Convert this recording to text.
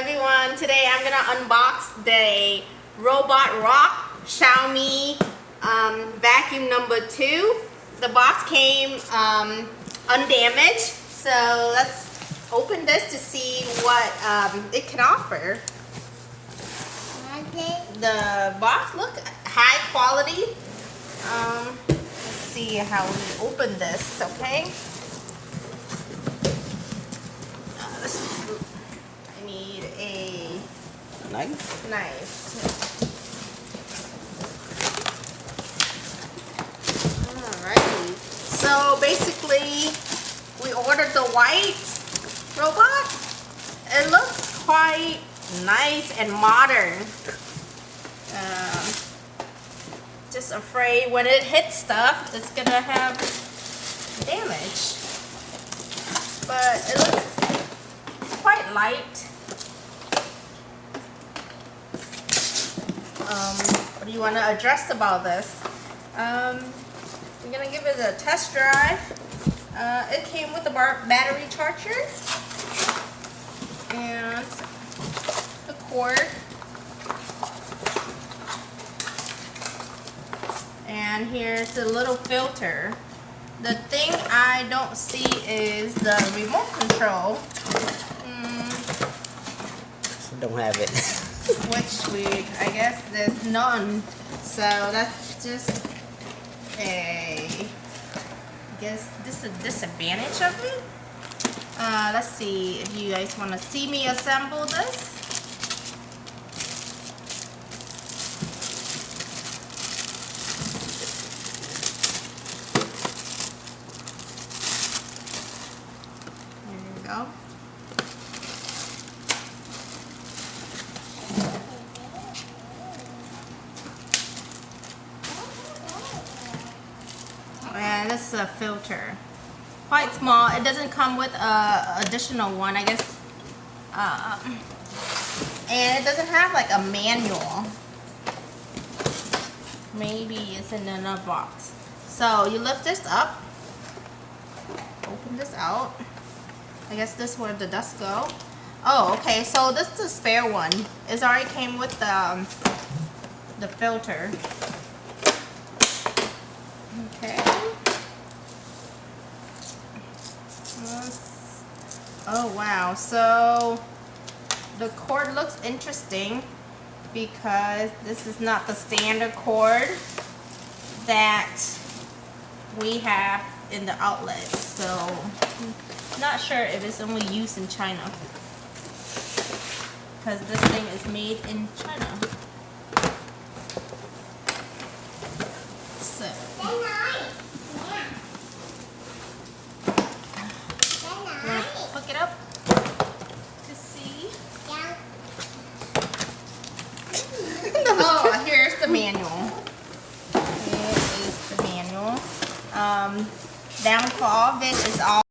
everyone, today I'm gonna unbox the Roborock Xiaomi vacuum number 2. The box came undamaged, so let's open this to see what it can offer. The box look high quality. Let's see how we open this, okay? I need a knife. Alrighty. So basically, we ordered the white robot. It looks quite nice and modern. Just afraid when it hits stuff, it's gonna have damage. But it looks quite light. What do you want to address about this? We're gonna give it a test drive. It came with a battery charger and the cord. And here's the little filter. The thing I don't see is the remote control. Don't have it. I guess there's none. So that's just I guess this is a disadvantage of it. Let's see if you guys want to see me assemble this. Go. And this is a filter, quite small. It doesn't come with a additional one, I guess, and it doesn't have like a manual. Maybe it's in another box. So you lift this up, open this out. I guess this is where the dust go. Oh, okay. So this is the spare one. It already came with the filter. Okay. Oh wow. So the cord looks interesting because this is not the standard cord that we have in the outlet. So not sure if it's only used in China, because this thing is made in China. So hook it up to see. Oh, here's the manual. Here is the manual. Downfall of it is all